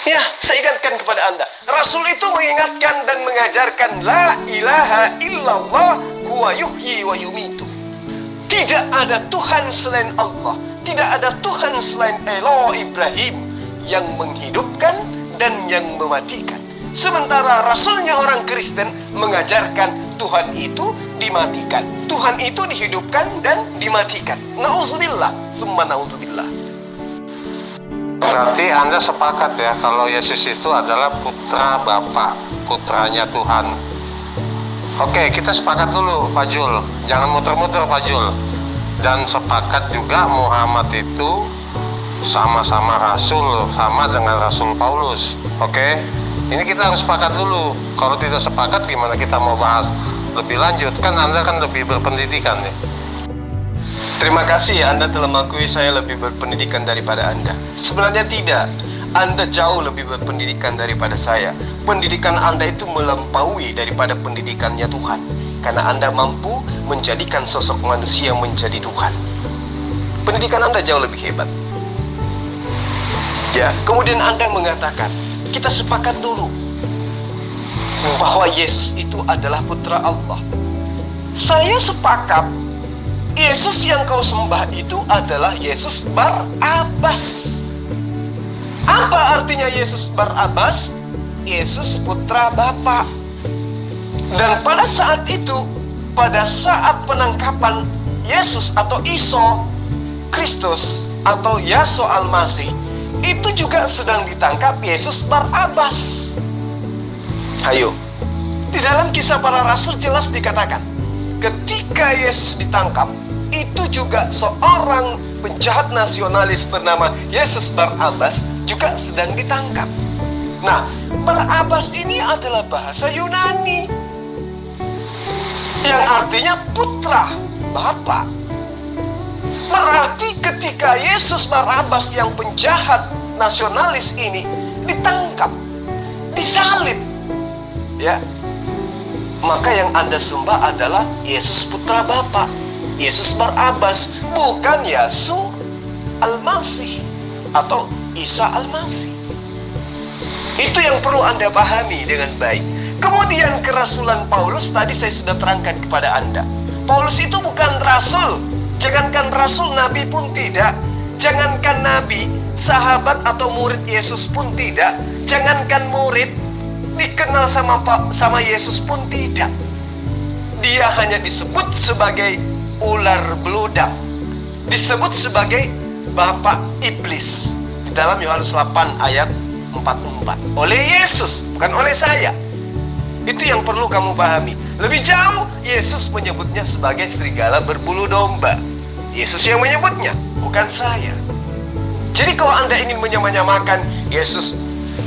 Ya, saya ingatkan kepada Anda, Rasul itu mengingatkan dan mengajarkan la ilaha illallah huwa yuhyi wa yumitu. Tidak ada Tuhan selain Allah, tidak ada Tuhan selain Eloh Ibrahim yang menghidupkan dan yang mematikan. Sementara Rasulnya orang Kristen mengajarkan Tuhan itu dimatikan, Tuhan itu dihidupkan dan dimatikan. Nauzubillah, summa nauzubillah. Berarti Anda sepakat ya kalau Yesus itu adalah putra Bapa, putranya Tuhan. Oke, kita sepakat dulu Pak Jul, jangan muter-muter Pak Jul. Dan sepakat juga Muhammad itu sama-sama Rasul, sama dengan Rasul Paulus. Oke, ini kita harus sepakat dulu. Kalau tidak sepakat gimana kita mau bahas lebih lanjut? Kan Anda kan lebih berpendidikan ya. Terima kasih Anda telah mengakui saya lebih berpendidikan daripada Anda. Sebenarnya tidak. Anda jauh lebih berpendidikan daripada saya. Pendidikan Anda itu melampaui daripada pendidikannya Tuhan. Karena Anda mampu menjadikan sosok manusia menjadi Tuhan. Pendidikan Anda jauh lebih hebat. Ya, kemudian Anda mengatakan, kita sepakat dulu bahwa Yesus itu adalah putra Allah. Saya sepakat Yesus yang kau sembah itu adalah Yesus Bar-Abbas. Apa artinya Yesus Bar-Abbas? Yesus putra Bapa. Dan pada saat itu, pada saat penangkapan Yesus atau Iso Kristus atau Yahshua Al-Masih, itu juga sedang ditangkap Yesus Bar-Abbas. Ayo, di dalam Kisah Para Rasul jelas dikatakan, ketika Yesus ditangkap, itu juga seorang penjahat nasionalis bernama Yesus Bar-Abbas juga sedang ditangkap. Nah, Bar-Abbas ini adalah bahasa Yunani yang artinya putra Bapa. Berarti ketika Yesus Bar-Abbas yang penjahat nasionalis ini ditangkap, disalib, ya, maka yang Anda sembah adalah Yesus putra Bapa, Yesus Bar-Abbas, bukan Yahshua Al-Masih atau Isa Al-Masih. Itu yang perlu Anda pahami dengan baik. Kemudian kerasulan Paulus tadi saya sudah terangkan kepada Anda. Paulus itu bukan rasul. Jangankan rasul, nabi pun tidak. Jangankan nabi, sahabat atau murid Yesus pun tidak. Jangankan murid, dikenal sama Yesus pun tidak. Dia hanya disebut sebagai ular beludak, disebut sebagai bapak iblis di dalam Yohanes 8 ayat 44 oleh Yesus, bukan oleh saya. Itu yang perlu kamu pahami. Lebih jauh, Yesus menyebutnya sebagai serigala berbulu domba. Yesus yang menyebutnya, bukan saya. Jadi kalau Anda ingin menyamakan Yesus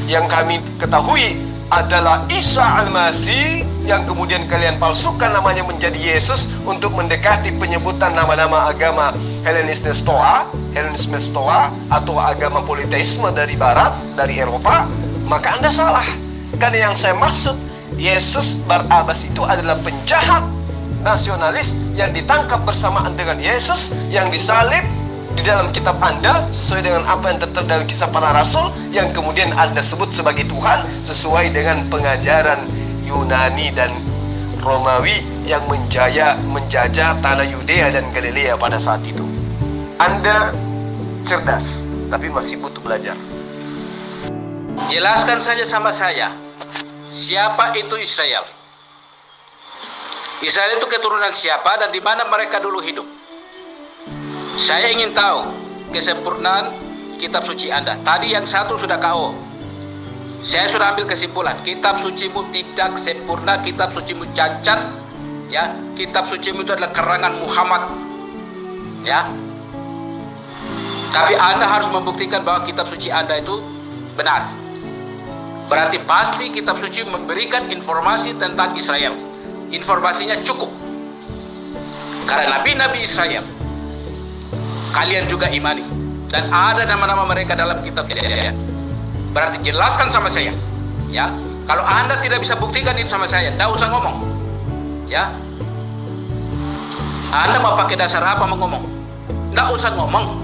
yang kami ketahui adalah Isa Al-Masih, yang kemudian kalian palsukan namanya menjadi Yesus untuk mendekati penyebutan nama-nama agama Helenisme Stoa atau agama politeisme dari Barat, dari Eropa, maka Anda salah. Karena yang saya maksud, Yesus Bar-Abbas itu adalah penjahat nasionalis yang ditangkap bersamaan dengan Yesus yang disalib di dalam kitab Anda sesuai dengan apa yang tertera dalam Kisah Para Rasul, yang kemudian Anda sebut sebagai Tuhan sesuai dengan pengajaran Yunani dan Romawi yang menjajah tanah Yudea dan Galilea pada saat itu. Anda cerdas, tapi masih butuh belajar. Jelaskan saja sama saya, siapa itu Israel? Israel itu keturunan siapa dan di mana mereka dulu hidup? Saya ingin tahu kesempurnaan kitab suci Anda. Tadi yang satu sudah KO. Saya sudah ambil kesimpulan, kitab sucimu tidak sempurna, kitab sucimu cacat, ya. Kitab sucimu itu adalah karangan Muhammad, ya. Tapi Anda harus membuktikan bahwa kitab suci Anda itu benar. Berarti pasti kitab suci memberikan informasi tentang Israel. Informasinya cukup. Karena nabi-nabi Israel kalian juga imani, dan ada nama-nama mereka dalam kitab ya. Berarti jelaskan sama saya, ya. Kalau Anda tidak bisa buktikan itu sama saya, tidak usah ngomong, ya. Anda mau pakai dasar apa mau ngomong? Tidak usah ngomong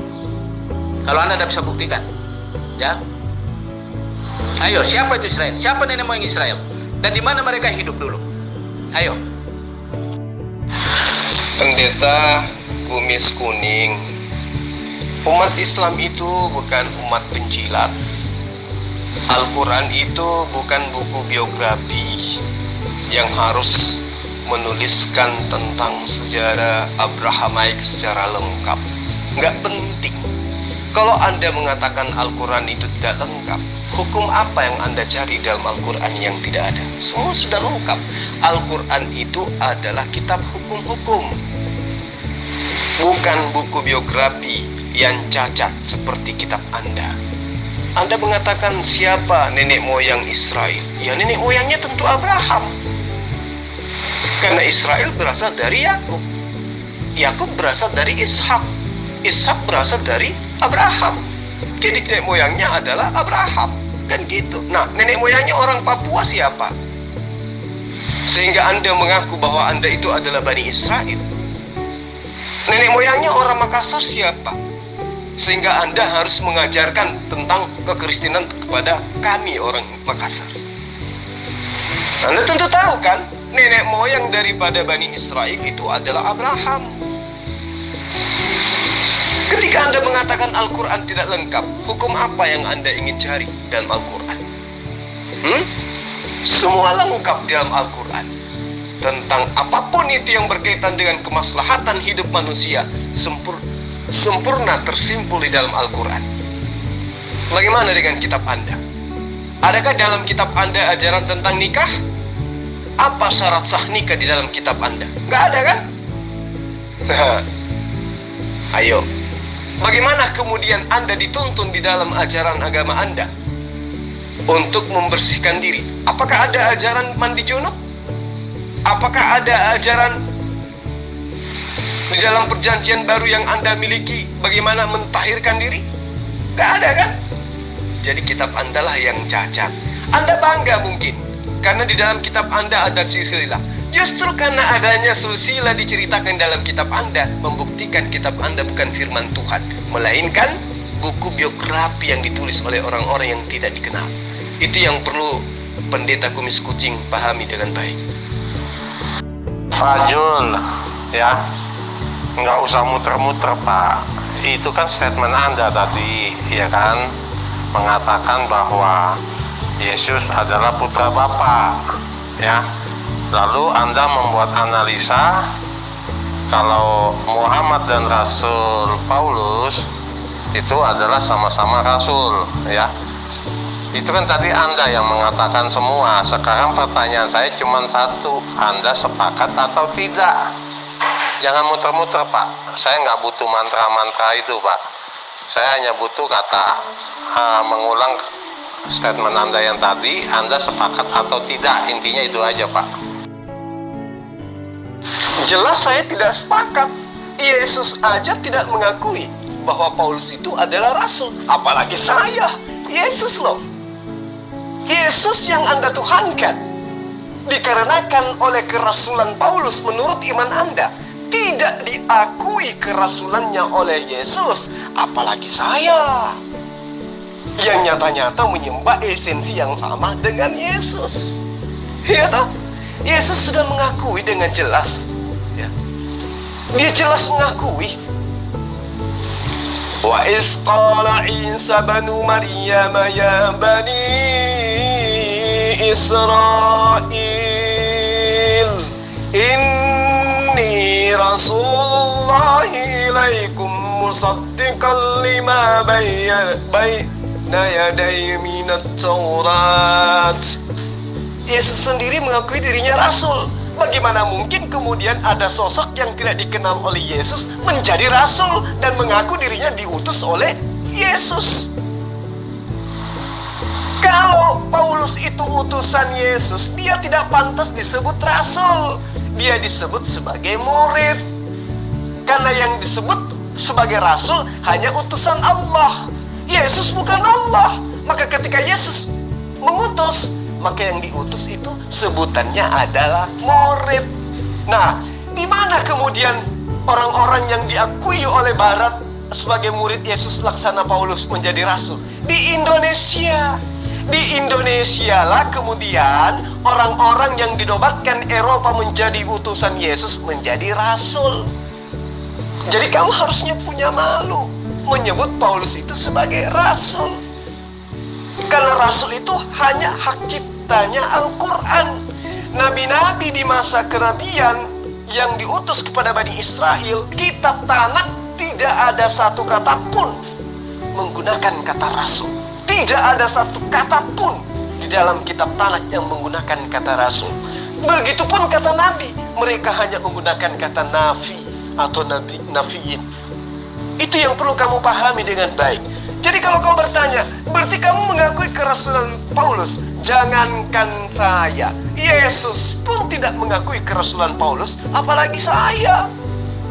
kalau Anda tidak bisa buktikan, ya. Ayo, siapa itu Israel? Siapa nenek moyang Israel? Dan di mana mereka hidup dulu? Ayo. Pendeta kumis kuning, umat Islam itu bukan umat penjilat. Al-Quran itu bukan buku biografi yang harus menuliskan tentang sejarah Abrahamaik secara lengkap. Nggak penting. Kalau Anda mengatakan Al-Quran itu tidak lengkap, hukum apa yang Anda cari dalam Al-Quran yang tidak ada? Semua sudah lengkap. Al-Quran itu adalah kitab hukum-hukum, bukan buku biografi yang cacat seperti kitab Anda. Anda mengatakan siapa nenek moyang Israel? Ya, nenek moyangnya tentu Abraham. Karena Israel berasal dari Yakub. Yakub berasal dari Ishak. Ishak berasal dari Abraham. Jadi nenek moyangnya adalah Abraham. Kan gitu. Nah, nenek moyangnya orang Papua siapa? Sehingga Anda mengaku bahwa Anda itu adalah Bani Israel. Nenek moyangnya orang Makassar siapa? Sehingga Anda harus mengajarkan tentang kekristenan kepada kami orang Makassar. Anda tentu tahu kan, nenek moyang daripada Bani Israel itu adalah Abraham. Ketika Anda mengatakan Al-Quran tidak lengkap, hukum apa yang Anda ingin cari dalam Al-Quran? Semua lengkap dalam Al-Quran. Tentang apapun itu yang berkaitan dengan kemaslahatan hidup manusia, sempurna tersimpul di dalam Al-Quran. Bagaimana dengan kitab Anda? Adakah dalam kitab Anda ajaran tentang nikah? Apa syarat sah nikah di dalam kitab Anda? Nggak ada kan? Ayo, bagaimana kemudian Anda dituntun di dalam ajaran agama Anda untuk membersihkan diri? Apakah ada ajaran mandi junub? Apakah ada ajaran di dalam perjanjian baru yang Anda miliki bagaimana mentahirkan diri? Nggak ada kan? Jadi kitab Anda lah yang cacat. Anda bangga mungkin karena di dalam kitab Anda ada silsilah. Justru karena adanya silsilah diceritakan dalam kitab Anda, membuktikan kitab Anda bukan firman Tuhan, melainkan buku biografi yang ditulis oleh orang-orang yang tidak dikenal. Itu yang perlu pendeta kumis kucing pahami dengan baik. Pak Jul, ya, nggak usah muter-muter Pak. Itu kan statement Anda tadi, ya kan, mengatakan bahwa Yesus adalah putra Bapa, ya. Lalu Anda membuat analisa kalau Muhammad dan Rasul Paulus itu adalah sama-sama Rasul, ya. Itu kan tadi Anda yang mengatakan semua. Sekarang pertanyaan saya cuma satu, Anda sepakat atau tidak? Jangan muter-muter Pak. Saya nggak butuh mantra-mantra itu Pak. Saya hanya butuh kata mengulang statement Anda yang tadi. Anda sepakat atau tidak? Intinya itu aja Pak. Jelas saya tidak sepakat. Yesus aja tidak mengakui bahwa Paulus itu adalah rasul. Apalagi saya. Yesus loh. Yesus yang Anda tuhankan dikarenakan oleh kerasulan Paulus menurut iman Anda tidak diakui kerasulannya oleh Yesus, apalagi saya yang nyata-nyata menyembah esensi yang sama dengan Yesus. Ya toh? Yesus sudah mengakui dengan jelas, ya. Dia jelas mengakui. Wa iz qala Isa banu Maryam ya bani Israel inni rasulullah ilaikum musaddiqan lima bayna yaday minat Taurat. Yesus sendiri mengakui dirinya rasul. Bagaimana mungkin kemudian ada sosok yang tidak dikenal oleh Yesus menjadi rasul dan mengaku dirinya diutus oleh Yesus? Kalau Paulus itu utusan Yesus, dia tidak pantas disebut rasul. Dia disebut sebagai murid. Karena yang disebut sebagai rasul hanya utusan Allah. Yesus bukan Allah. Maka ketika Yesus mengutus, maka yang diutus itu sebutannya adalah murid. Nah, di mana kemudian orang-orang yang diakui oleh Barat sebagai murid Yesus laksana Paulus menjadi rasul? Di Indonesia. Di Indonesia lah kemudian orang-orang yang dinobatkan Eropa menjadi utusan Yesus menjadi rasul. Jadi kamu harusnya punya malu menyebut Paulus itu sebagai rasul. Karena rasul itu hanya hak ciptanya Al-Quran. Nabi-nabi di masa kenabian yang diutus kepada Bani Israel, kitab Tanakh tidak ada satu kata pun menggunakan kata rasul. Tidak ada satu kata pun di dalam kitab Tanakh yang menggunakan kata rasul. Begitupun kata nabi, mereka hanya menggunakan kata nafi atau nafiin. Itu yang perlu kamu pahami dengan baik. Jadi kalau kamu bertanya, berarti kamu mengakui kerasulan Paulus? Jangankan saya, Yesus pun tidak mengakui kerasulan Paulus, apalagi saya.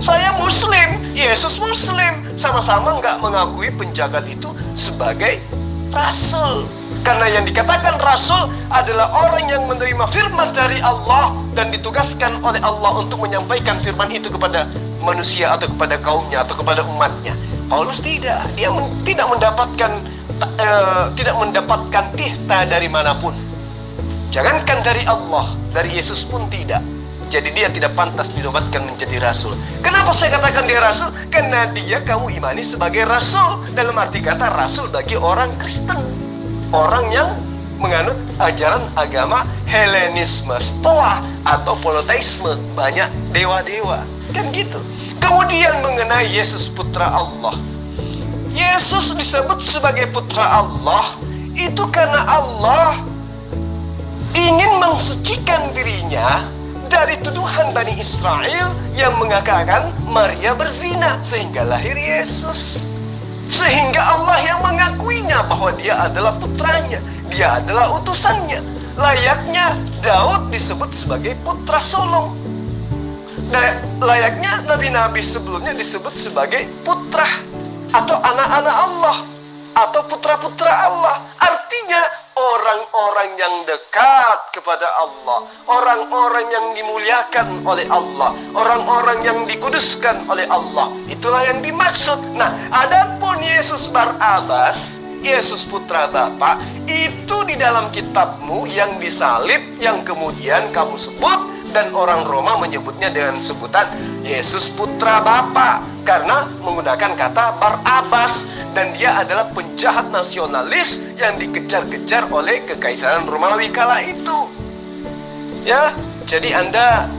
Saya Muslim, Yesus Muslim. Sama-sama nggak mengakui penjagat itu sebagai rasul. Karena yang dikatakan rasul adalah orang yang menerima firman dari Allah dan ditugaskan oleh Allah untuk menyampaikan firman itu kepada manusia atau kepada kaumnya atau kepada umatnya. Paulus tidak, dia tidak mendapatkan tihta dari manapun. Jangankan dari Allah, dari Yesus pun tidak. Jadi dia tidak pantas dinobatkan menjadi rasul. Kenapa saya katakan dia rasul? Karena dia kamu imani sebagai rasul. Dalam arti kata rasul bagi orang Kristen, orang yang menganut ajaran agama Helenisme, Stoa atau Polytheisme, banyak dewa-dewa. Kan gitu. Kemudian mengenai Yesus putra Allah. Yesus disebut sebagai putra Allah itu karena Allah ingin mensucikan dirinya dari tuduhan Bani Israel yang mengatakan Maria berzina sehingga lahir Yesus. Sehingga Allah yang mengakuinya bahwa dia adalah putranya, dia adalah utusannya. Layaknya Daud disebut sebagai putra sulung. Nah, layaknya nabi-nabi sebelumnya disebut sebagai putra atau anak-anak Allah atau putra-putra Allah. Artinya orang-orang yang dekat kepada Allah, orang-orang yang dimuliakan oleh Allah, orang-orang yang dikuduskan oleh Allah. Itulah yang dimaksud. Nah, adapun Yesus Barabas, Yesus putra Bapa, itu di dalam kitabmu yang disalib, yang kemudian kamu sebut, dan orang Roma menyebutnya dengan sebutan Yesus putra Bapa karena menggunakan kata Barabas, dan dia adalah penjahat nasionalis yang dikejar-kejar oleh kekaisaran Romawi kala itu. Ya, jadi Anda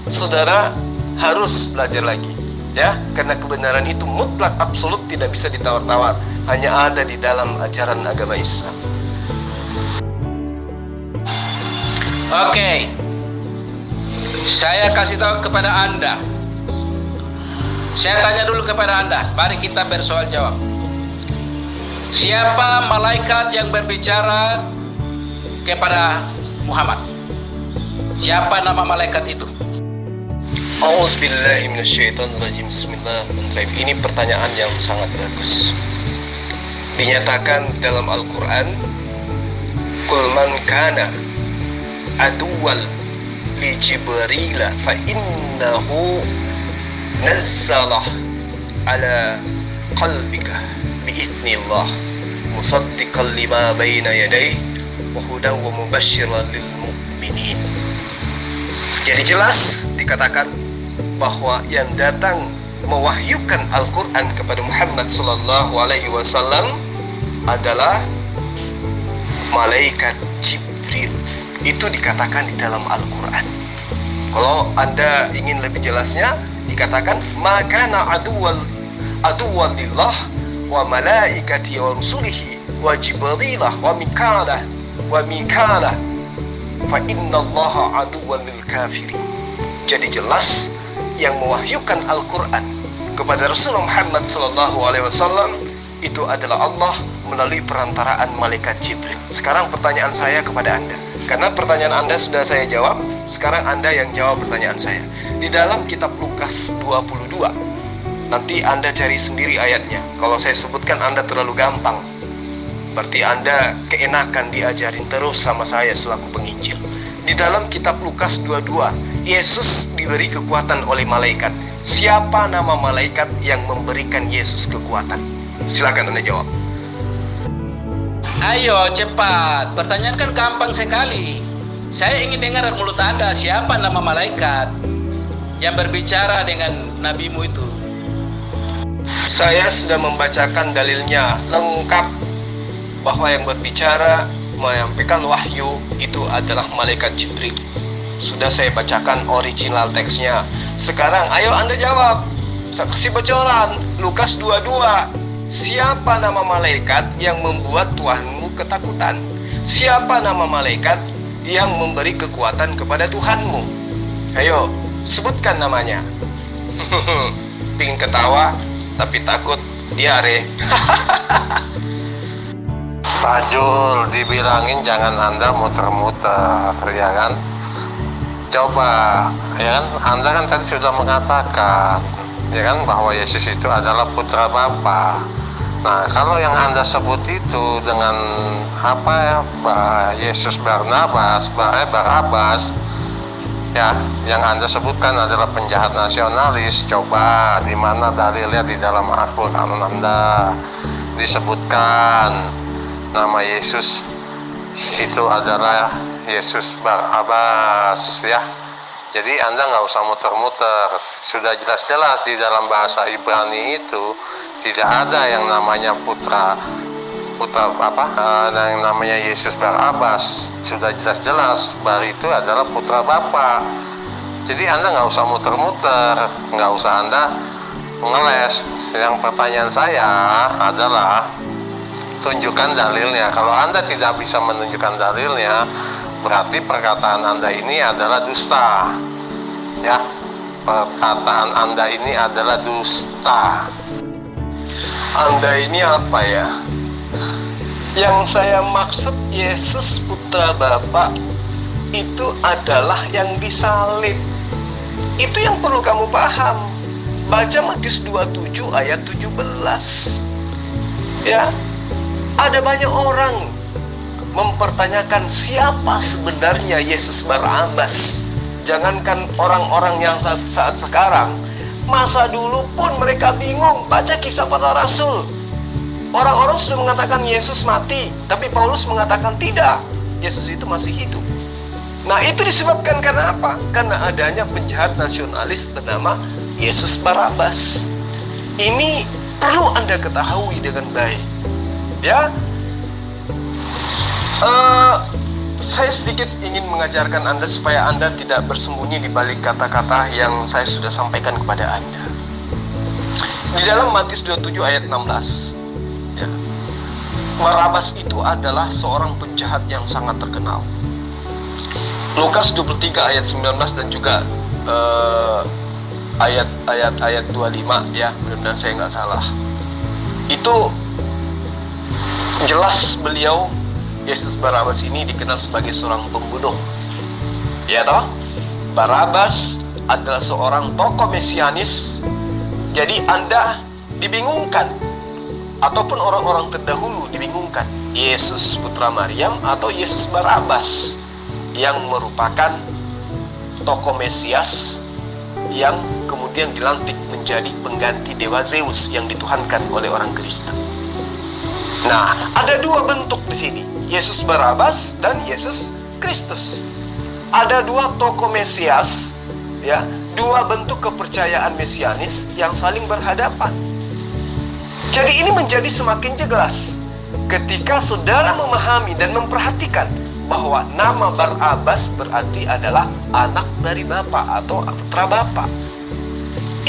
saudara harus belajar lagi, ya, karena kebenaran itu mutlak absolut, tidak bisa ditawar-tawar, hanya ada di dalam ajaran agama Islam. Oke. Saya kasih tahu kepada Anda. Saya tanya dulu kepada Anda. Mari kita bersoal jawab. Siapa malaikat yang berbicara kepada Muhammad? Siapa nama malaikat itu? A'udzubillahi minasyaitonirrajim. Bismillahirrahmanirrahim. Ini pertanyaan yang sangat bagus. Dinyatakan dalam Al-Quran, Qul man kana aduwal li Jibril fa innahu nazzalah ala qalbika bi'idznillah musaddiqan lima baina yadayhi wa hudan wa mubasysyiran lil mu'minin. Jadi jelas dikatakan bahwa yang datang mewahyukan Al-Quran kepada Muhammad sallallahu alaihi wasallam adalah malaikat Jibril. Itu dikatakan di dalam Al-Quran. Kalau Anda ingin lebih jelasnya, dikatakan makana aduwwan lillah wa malaikati wa rusulihi wa jibrilah wa mikalah fa innallaha aduwwan lil kafirin. Jadi jelas yang mewahyukan Al-Quran kepada Rasulullah Muhammad SAW itu adalah Allah melalui perantaraan malaikat Jibril. Sekarang pertanyaan saya kepada Anda, karena pertanyaan Anda sudah saya jawab, sekarang Anda yang jawab pertanyaan saya. Di dalam kitab Lukas 22, nanti Anda cari sendiri ayatnya. Kalau saya sebutkan Anda terlalu gampang, berarti Anda keenakan diajarin terus sama saya selaku penginjil. Di dalam kitab Lukas 22, Yesus diberi kekuatan oleh malaikat. Siapa nama malaikat yang memberikan Yesus kekuatan? Silakan Anda jawab. Ayo cepat, pertanyaan kan gampang sekali. Saya ingin dengar dari mulut Anda, siapa nama malaikat yang berbicara dengan nabimu itu? Saya sudah membacakan dalilnya lengkap bahwa yang berbicara menyampaikan wahyu itu adalah malaikat Jibril. Sudah saya bacakan original teksnya. Sekarang ayo Anda jawab. Saya kasih bocoran. Lukas 22. Siapa nama malaikat yang membuat Tuhanmu ketakutan? Siapa nama malaikat yang memberi kekuatan kepada Tuhanmu? Ayo, sebutkan namanya. Pingin ketawa, tapi takut diare. Pak Jul, dibilangin jangan Anda muter-muter, ya kan? Coba, ya kan? Anda kan tadi sudah mengatakan, ya kan, bahwa Yesus itu adalah putra Bapa. Nah, kalau yang Anda sebut itu dengan apa ya, Yesus Barnabas, Barabas, ya, yang Anda sebutkan adalah penjahat nasionalis. Coba, di mana dalilnya di dalam Al-Quran Anda disebutkan nama Yesus itu adalah Yesus Barabas, ya. Jadi Anda nggak usah muter-muter. Sudah jelas-jelas di dalam bahasa Ibrani itu tidak ada yang namanya putra yang namanya Yesus Barabas. Sudah jelas-jelas bahwa itu adalah putra Bapa. Jadi Anda nggak usah muter-muter, nggak usah Anda ngeles. Yang pertanyaan saya adalah tunjukkan dalilnya. Kalau Anda tidak bisa menunjukkan dalilnya, berarti perkataan Anda ini adalah dusta. Ya, perkataan Anda ini adalah dusta. Anda ini apa ya? Yang saya maksud Yesus putra Bapa itu adalah yang disalib. Itu yang perlu kamu paham. Baca Matius 27 ayat 17. Ya, ada banyak orang mempertanyakan siapa sebenarnya Yesus Barabas. Jangankan orang-orang yang saat sekarang, masa dulu pun mereka bingung. Baca Kisah Para Rasul. Orang-orang sudah mengatakan Yesus mati, tapi Paulus mengatakan tidak, Yesus itu masih hidup. Nah, itu disebabkan karena apa? Karena adanya penjahat nasionalis bernama Yesus Barabas. Ini perlu Anda ketahui dengan baik. Ya, saya sedikit ingin mengajarkan Anda supaya Anda tidak bersembunyi di balik kata-kata yang saya sudah sampaikan kepada Anda. Di dalam Matius 27 ayat 16, ya, Barabas itu adalah seorang penjahat yang sangat terkenal. Lukas 23 ayat 19 dan juga ayat 25, ya, benar-benar saya nggak salah. Itu jelas beliau, Yesus Barabas ini dikenal sebagai seorang pembunuh. Ya toh? Barabas adalah seorang tokoh mesianis. Jadi Anda dibingungkan, ataupun orang-orang terdahulu dibingungkan, Yesus putra Maryam atau Yesus Barabas yang merupakan tokoh Mesias yang kemudian dilantik menjadi pengganti dewa Zeus yang dituhankan oleh orang Kristen. Nah, ada dua bentuk di sini, Yesus Barabas dan Yesus Kristus. Ada dua tokoh Mesias, ya, dua bentuk kepercayaan mesianis yang saling berhadapan. Jadi ini menjadi semakin jelas ketika saudara memahami dan memperhatikan bahwa nama Barabas berarti adalah anak dari Bapa atau putra Bapa.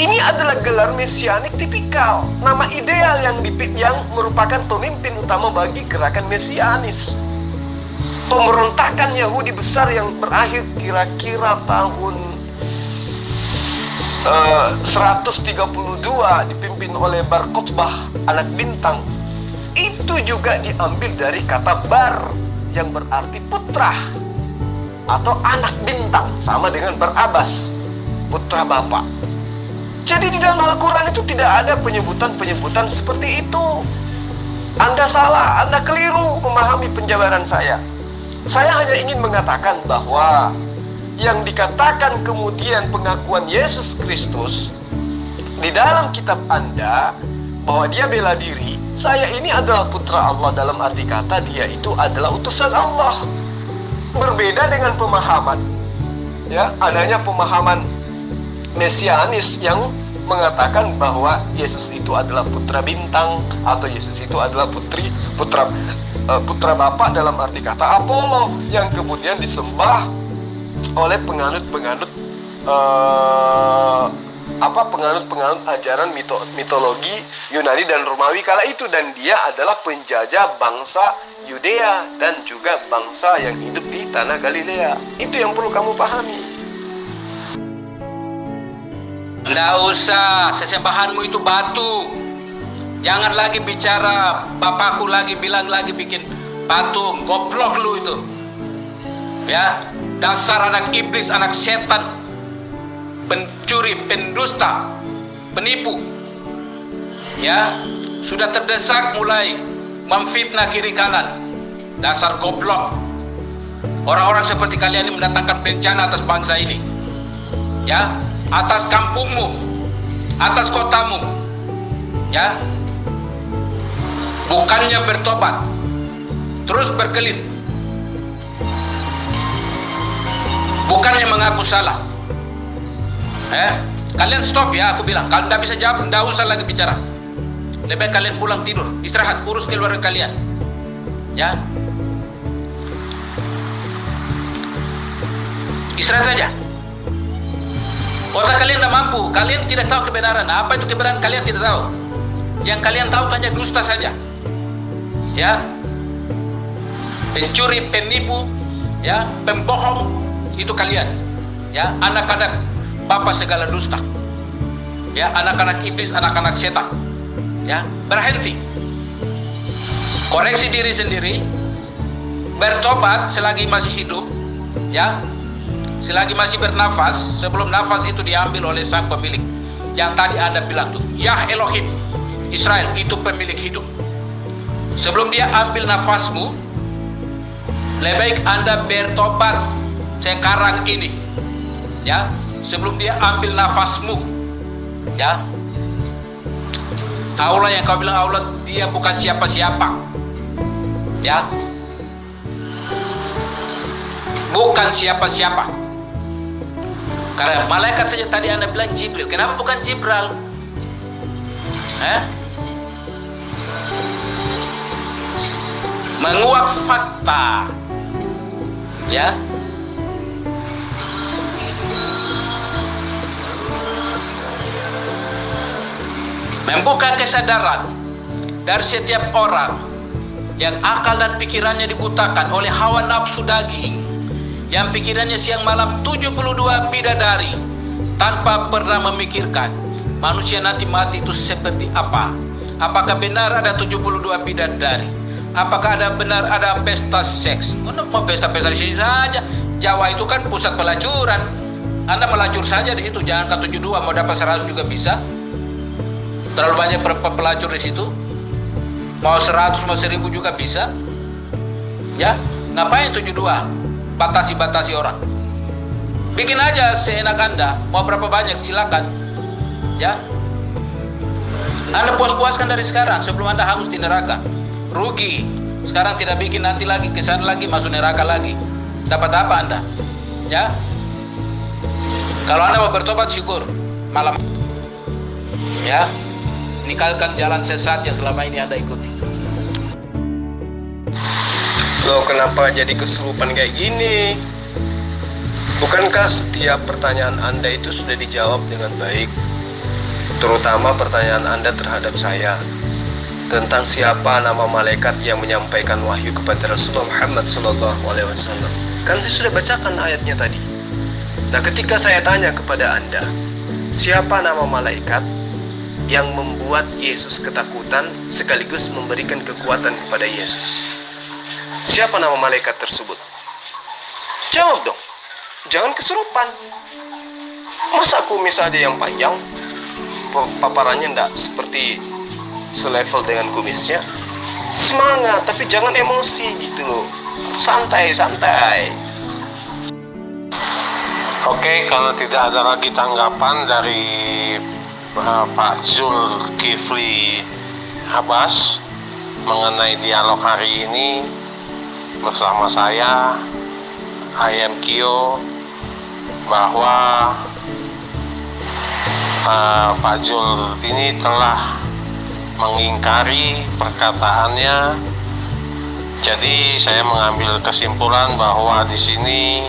Ini adalah gelar mesianik tipikal, nama ideal yang merupakan pemimpin utama bagi gerakan mesianis. Pemberontakan Yahudi besar yang berakhir kira-kira tahun 132 dipimpin oleh Bar Kokhbah, anak bintang. Itu juga diambil dari kata bar yang berarti putra atau anak bintang, sama dengan Barabas, putra Bapa. Jadi di dalam Al-Quran itu tidak ada penyebutan-penyebutan seperti itu. Anda salah, Anda keliru memahami penjabaran saya. Saya hanya ingin mengatakan bahwa yang dikatakan kemudian pengakuan Yesus Kristus di dalam kitab Anda bahwa dia bela diri, saya ini adalah putra Allah, dalam arti kata dia itu adalah utusan Allah. Berbeda dengan pemahaman, ya, adanya pemahaman mesianis yang mengatakan bahwa Yesus itu adalah putra bintang, atau Yesus itu adalah putra Bapa dalam arti kata Apollo, yang kemudian disembah oleh penganut-penganut penganut ajaran mitologi Yunani dan Romawi kala itu, dan dia adalah penjajah bangsa Yudea dan juga bangsa yang hidup di tanah Galilea. Itu yang perlu kamu pahami. Nggak usah, sesembahanmu itu batu. Jangan lagi bicara, bapakku lagi bilang lagi bikin patung, goblok lu itu. Ya, dasar anak iblis, anak setan, pencuri, pendusta, penipu. Ya, sudah terdesak mulai memfitnah kiri kanan. Dasar goblok. Orang-orang seperti kalian ini mendatangkan bencana atas bangsa ini. Ya, atas kampungmu, atas kotamu. Ya, bukannya bertobat, terus berkelit, bukannya mengaku salah. Kalian stop ya, aku bilang. Kalau tidak bisa jawab, tidak usah lagi bicara. Lebih baik kalian pulang tidur, istirahat, urus keluarga kalian. Ya, istirahat saja. Otak kalian tidak mampu, kalian tidak tahu kebenaran. Apa itu kebenaran kalian tidak tahu. Yang kalian tahu hanya dusta saja. Ya, pencuri, penipu, ya, pembohong, itu kalian. Ya, anak-anak bapa segala dusta. Ya, anak-anak iblis, anak-anak setan. Ya, berhenti. Koreksi diri sendiri. Bertobat selagi masih hidup. Ya, selagi masih bernafas, sebelum nafas itu diambil oleh sang pemilik. Yang tadi Anda bilang tuh, Yah Elohim, Israel itu pemilik hidup. Sebelum dia ambil nafasmu, lebih baik Anda bertobat sekarang ini. Ya, sebelum dia ambil nafasmu. Ya, Allah yang kau bilang Allah, dia bukan siapa-siapa. Ya, bukan siapa-siapa. Karena malaikat saja tadi Anda bilang Jibril. Kenapa bukan Jibril? Menguak fakta. Ya, membuka kesadaran dari setiap orang yang akal dan pikirannya dibutakan oleh hawa nafsu daging, yang pikirannya siang malam 72 bidadari, tanpa pernah memikirkan manusia nanti mati itu seperti apa. Apakah benar ada 72 bidadari? Apakah benar ada pesta seks? Mau pesta-pesta di sini saja. Jawa itu kan pusat pelacuran. Anda melacur saja di situ, jangan ke 72, mau dapat 100 juga bisa. Terlalu banyak pelacur di situ. Mau 100, mau 1000 juga bisa. Ya, ngapain 72? Batasi orang. Bikin aja seenak Anda. Mau berapa banyak silakan. Ya, Anda puas-puaskan dari sekarang sebelum Anda hangus di neraka. Rugi. Sekarang tidak bikin, nanti lagi kesana lagi masuk neraka lagi. Dapat apa Anda? Ya. Kalau Anda mau bertobat syukur. Malam. Ya. Ninggalkan jalan sesat yang selama ini Anda ikuti. Loh, kenapa jadi kesurupan kayak gini? Bukankah setiap pertanyaan Anda itu sudah dijawab dengan baik? Terutama pertanyaan Anda terhadap saya tentang siapa nama malaikat yang menyampaikan wahyu kepada Rasulullah Muhammad SAW. Kan saya sudah bacakan ayatnya tadi. Nah, ketika saya tanya kepada Anda, siapa nama malaikat yang membuat Yesus ketakutan sekaligus memberikan kekuatan kepada Yesus? Siapa nama malaikat tersebut? Jawab dong. Jangan kesurupan. Masa kumis aja yang panjang, paparannya enggak seperti selevel dengan kumisnya. Semangat, tapi jangan emosi gitu loh. Santai-santai. Oke, kalau tidak ada lagi tanggapan dari Pak Zulkifli Abbas mengenai dialog hari ini bersama saya, IM Kio, bahwa Pak Jul ini telah mengingkari perkataannya. Jadi saya mengambil kesimpulan bahwa di sini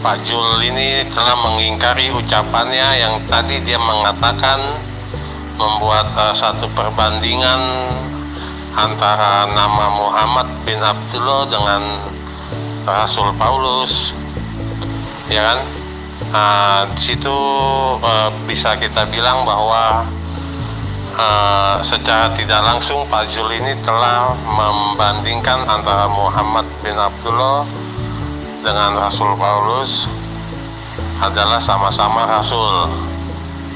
Pak Jul ini telah mengingkari ucapannya yang tadi dia mengatakan membuat satu perbandingan antara nama Muhammad bin Abdullah dengan Rasul Paulus, ya kan? Di situ bisa kita bilang bahwa secara tidak langsung Pak Jul ini telah membandingkan antara Muhammad bin Abdullah dengan Rasul Paulus adalah sama-sama Rasul.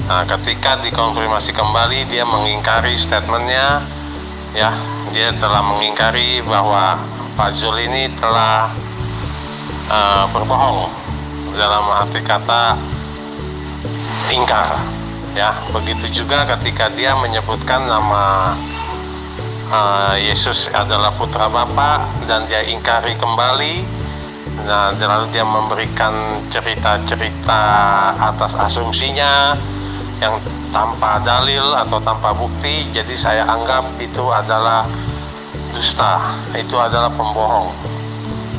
Nah, ketika dikonfirmasi kembali, dia mengingkari statementnya, ya, dia telah mengingkari bahwa Pak Jul ini telah berbohong dalam arti kata ingkar, ya. Begitu juga ketika dia menyebutkan nama Yesus adalah putra Bapa dan dia ingkari kembali. Nah, lalu dia memberikan cerita-cerita atas asumsinya yang tanpa dalil atau tanpa bukti. Jadi saya anggap itu adalah dusta, itu adalah pembohong,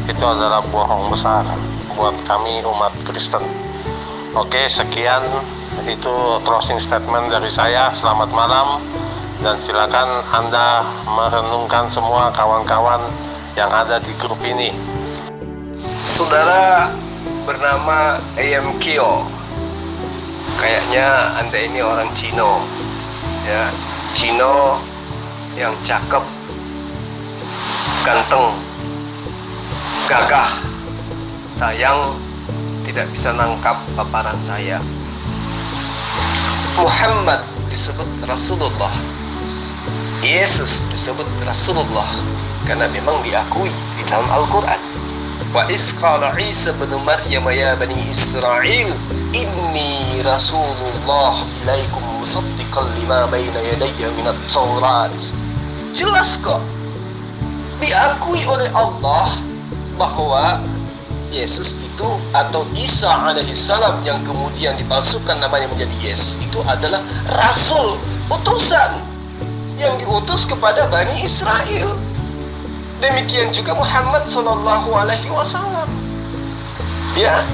itu adalah bohong besar buat kami umat Kristen. Oke, sekian, itu closing statement dari saya. Selamat malam, dan silakan Anda merenungkan semua kawan-kawan yang ada di grup ini. Saudara bernama AM Kyo, kayaknya Anda ini orang Cino, ya, Cino yang cakep, ganteng, gagah. Sayang tidak bisa nangkap paparan saya. Muhammad disebut Rasulullah, Yesus disebut Rasulullah karena memang diakui di dalam Al-Quran. Wa isqala Isa bin Maryam ya bani Israel inni rasulullah ilaikum musaddiqan lima baina yadayya minat Taurat. Jelas kok diakui oleh Allah bahwa Yesus itu atau Isa alaihissalam yang kemudian dipalsukan namanya menjadi Yesus itu adalah rasul, utusan yang diutus kepada Bani Israel. Demikian juga Muhammad sallallahu alaihi wasallam. Ya,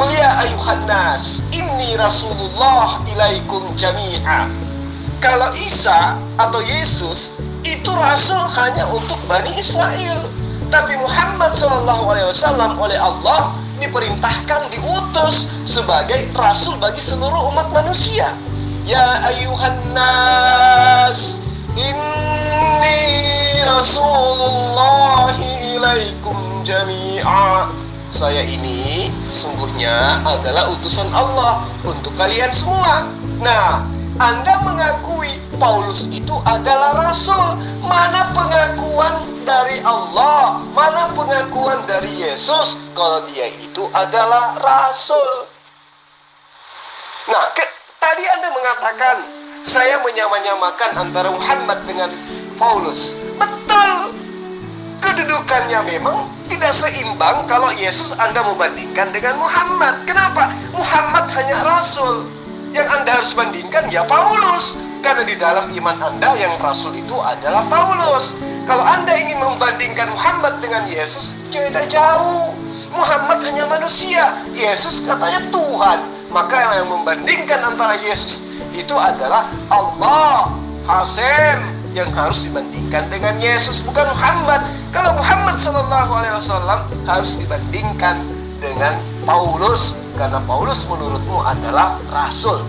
qul ya ayuhan nas inni rasulullah ilaikum jami'a. Kalau Isa atau Yesus itu rasul hanya untuk Bani Israel, tapi Muhammad sallallahu alaihi wasallam oleh Allah diperintahkan, diutus sebagai rasul bagi seluruh umat manusia. Ya ayuhan nas inni Rasulullah ilaikum jami'a. Saya ini sesungguhnya adalah utusan Allah untuk kalian semua. Nah, Anda mengakui Paulus itu adalah rasul. Mana pengakuan dari Allah, mana pengakuan dari Yesus kalau dia itu adalah rasul? Nah, tadi Anda mengatakan saya menyamakan antara Muhammad dengan Paulus. Betul, kedudukannya memang tidak seimbang kalau Yesus Anda membandingkan dengan Muhammad. Kenapa? Muhammad hanya rasul. Yang Anda harus bandingkan ya Paulus, karena di dalam iman Anda yang rasul itu adalah Paulus. Kalau Anda ingin membandingkan Muhammad dengan Yesus, beda jauh. Muhammad hanya manusia, Yesus katanya Tuhan. Maka yang membandingkan antara Yesus itu adalah Allah, Hasem, yang harus dibandingkan dengan Yesus, bukan Muhammad. Kalau Muhammad SAW harus dibandingkan dengan Paulus, karena Paulus menurutmu adalah rasul.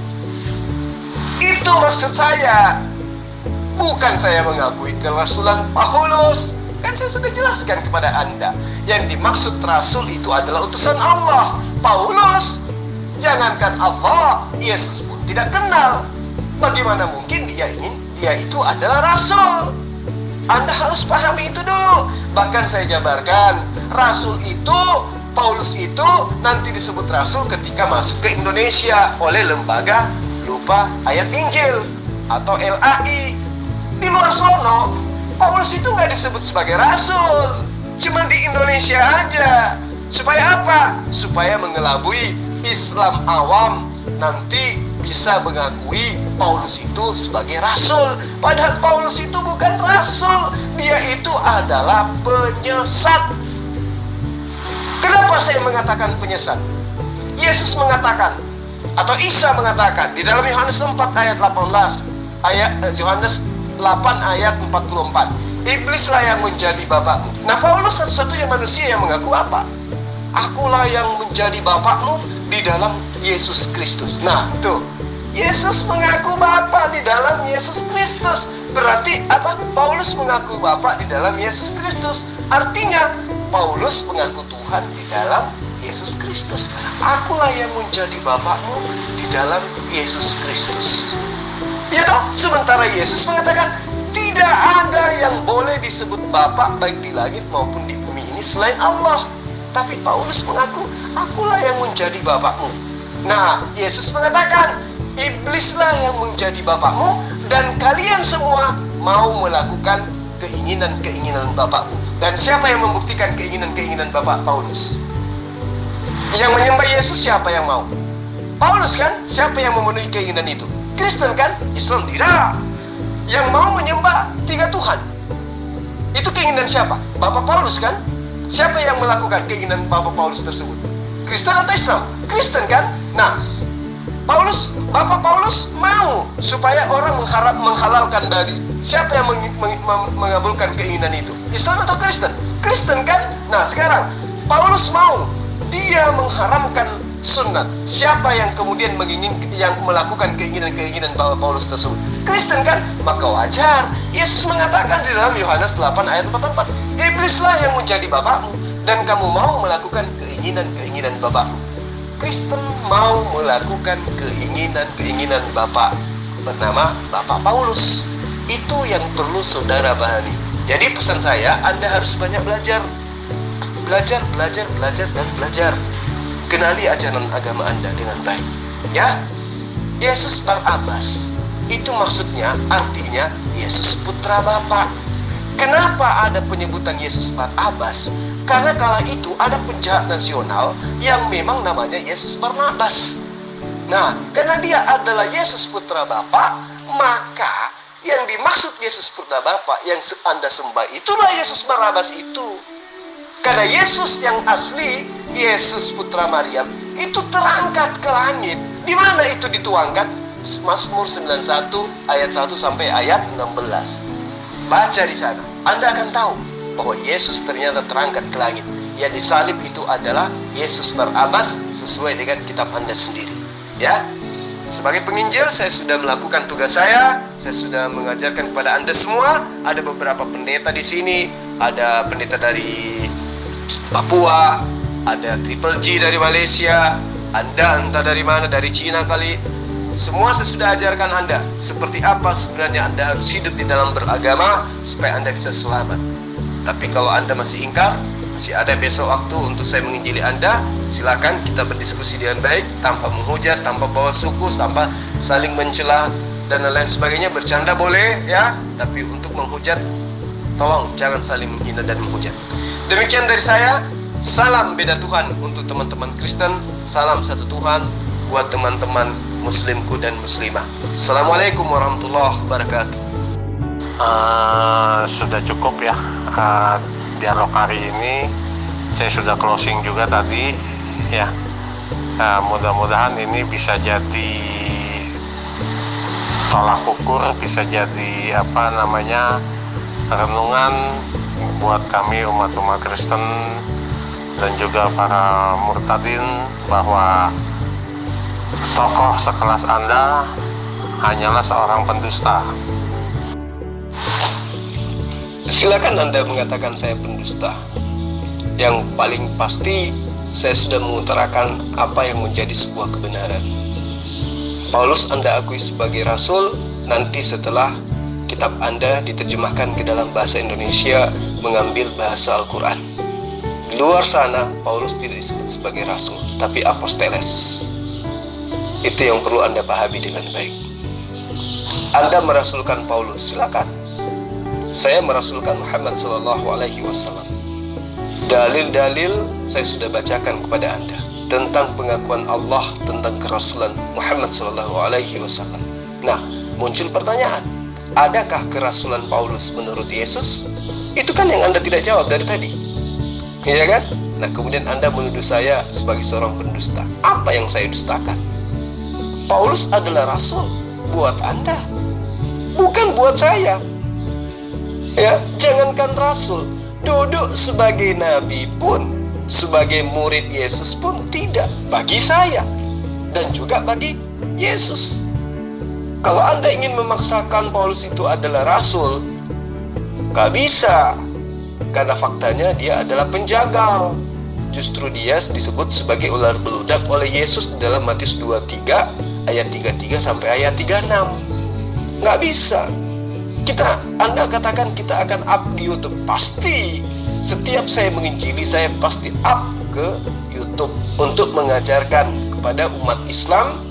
Itu maksud saya. Bukan saya mengakui kerasulan Paulus. Kan saya sudah jelaskan kepada Anda, yang dimaksud rasul itu adalah utusan Allah. Paulus, jangankan Allah, Yesus pun tidak kenal. Bagaimana mungkin dia itu adalah rasul? Anda harus pahami itu dulu. Bahkan saya jabarkan, rasul itu Paulus itu nanti disebut rasul ketika masuk ke Indonesia oleh lembaga lupa ayat Injil atau LAI. Di luar sono, Paulus itu nggak disebut sebagai rasul, cuma di Indonesia aja. Supaya apa? Supaya mengelabui Islam awam nanti bisa mengakui Paulus itu sebagai rasul. Padahal Paulus itu bukan rasul, dia itu adalah penyesat. Kenapa saya mengatakan penyesat? Yesus mengatakan, atau Isa mengatakan di dalam Yohanes 4 ayat 18, Yohanes 8 ayat 44, iblislah yang menjadi bapakmu. Nah, Paulus satu-satunya manusia yang mengaku apa? Akulah yang menjadi bapakmu di dalam Yesus Kristus. Nah, tuh, Yesus mengaku Bapa di dalam Yesus Kristus. Berarti apa? Paulus mengaku Bapa di dalam Yesus Kristus. Artinya, Paulus mengaku Tuhan di dalam Yesus Kristus. Akulah yang menjadi bapakmu di dalam Yesus Kristus. Ya toh? Sementara Yesus mengatakan tidak ada yang boleh disebut Bapa baik di langit maupun di bumi ini selain Allah. Tapi Paulus mengaku, akulah yang menjadi bapakmu. Nah, Yesus mengatakan, iblislah yang menjadi bapakmu dan kalian semua mau melakukan keinginan-keinginan bapakmu. Dan siapa yang membuktikan keinginan-keinginan bapak Paulus? Yang menyembah Yesus siapa yang mau? Paulus kan? Siapa yang memenuhi keinginan itu? Kristen kan? Islam tidak. Yang mau menyembah 3 Tuhan. Itu keinginan siapa? Bapak Paulus kan? Siapa yang melakukan keinginan Bapak Paulus tersebut? Kristen atau Islam? Kristen kan? Nah, Bapak Paulus mau supaya orang menghalalkan babi. Siapa yang mengabulkan keinginan itu? Islam atau Kristen? Kristen kan? Nah, sekarang Paulus mau dia mengharamkan sunat. Siapa yang kemudian yang melakukan keinginan-keinginan Bapak Paulus tersebut? Kristen kan? Maka wajar Yesus mengatakan di dalam Yohanes 8 ayat 44, iblislah yang menjadi bapakmu dan kamu mau melakukan keinginan-keinginan bapakmu. Kristen mau melakukan keinginan-keinginan bapak bernama Bapak Paulus. Itu yang perlu saudara pahami. Jadi pesan saya, Anda harus banyak belajar. Belajar, dan belajar. Kenali ajaran agama Anda dengan baik. Ya, Yesus Barabas itu maksudnya, artinya Yesus Putra Bapa. Kenapa ada penyebutan Yesus Barabas? Karena kala itu ada penjahat nasional yang memang namanya Yesus Barnabas. Nah, karena dia adalah Yesus Putra Bapa, maka yang dimaksud Yesus Putra Bapa yang Anda sembah itulah Yesus Barnabas itu. Karena Yesus yang asli, Yesus Putra Maryam, itu terangkat ke langit. Di mana itu dituangkan? Mazmur 91 ayat 1 sampai ayat 16. Baca di sana, Anda akan tahu bahwa Yesus ternyata terangkat ke langit. Yang disalib itu adalah Yesus Barabas sesuai dengan kitab Anda sendiri. Ya, sebagai penginjil saya sudah melakukan tugas saya sudah mengajarkan kepada Anda semua. Ada beberapa pendeta di sini, ada pendeta dari Papua, ada Triple G dari Malaysia, Anda entah dari mana, dari Cina kali. Semua saya sudah ajarkan Anda seperti apa sebenarnya Anda harus hidup di dalam beragama supaya Anda bisa selamat. Tapi kalau Anda masih ingkar, masih ada besok waktu untuk saya menginjili Anda. Silakan kita berdiskusi dengan baik, tanpa menghujat, tanpa bawa suku, tanpa saling mencela dan lain sebagainya. Bercanda boleh ya, tapi untuk menghujat, tolong jangan saling menghina dan menghujat. Demikian dari saya. Salam beda Tuhan untuk teman-teman Kristen. Salam satu Tuhan buat teman-teman Muslimku dan Muslimah. Assalamualaikum warahmatullahi wabarakatuh. Sudah cukup ya dialog hari ini. Saya sudah closing juga tadi ya. Mudah-mudahan ini bisa jadi tolak ukur, bisa jadi renungan buat kami umat-umat Kristen dan juga para murtadin, bahwa tokoh sekelas Anda hanyalah seorang pendusta. Silakan Anda mengatakan saya pendusta. Yang paling pasti saya sudah mengutarakan apa yang menjadi sebuah kebenaran. Paulus Anda akui sebagai rasul nanti setelah kitab Anda diterjemahkan ke dalam bahasa Indonesia mengambil bahasa Al-Quran. luar sana Paulus tidak disebut sebagai rasul, tapi aposteles. Itu yang perlu Anda pahami dengan baik. Anda merasulkan Paulus, silakan. Saya merasulkan Muhammad SAW. Dalil-dalil saya sudah bacakan kepada Anda tentang pengakuan Allah tentang kerasulan Muhammad SAW. Nah, muncul pertanyaan, adakah kerasulan Paulus menurut Yesus? Itu kan yang Anda tidak jawab dari tadi, iya kan? Nah, kemudian Anda menuduh saya sebagai seorang pendusta. Apa yang saya dustakan? Paulus adalah rasul buat Anda, bukan buat saya. Ya, jangankan rasul, duduk sebagai nabi pun, sebagai murid Yesus pun tidak bagi saya dan juga bagi Yesus. Kalau Anda ingin memaksakan Paulus itu adalah rasul, gak bisa, karena faktanya dia adalah penjagal. Justru dia disebut sebagai ular beludak oleh Yesus dalam Matius 23 ayat 33 sampai ayat 36. Gak bisa. Anda katakan kita akan up di YouTube. Pasti. Setiap saya menginjili, saya pasti up ke YouTube untuk mengajarkan kepada umat Islam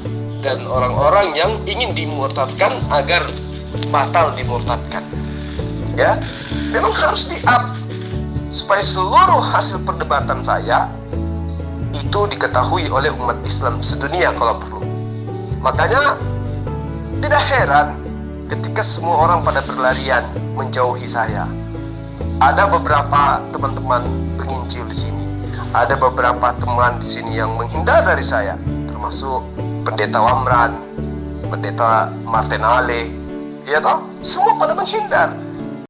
dan orang-orang yang ingin dimurtadkan agar batal dimurtadkan. Ya, memang harus di up supaya seluruh hasil perdebatan saya itu diketahui oleh umat Islam sedunia kalau perlu. Makanya tidak heran ketika semua orang pada berlarian menjauhi saya. Ada beberapa teman-teman penginjil di sini, ada beberapa teman di sini yang menghindar dari saya, termasuk Pendeta Wamran, Pendeta Martin Ale, ya toh, semua pada menghindar.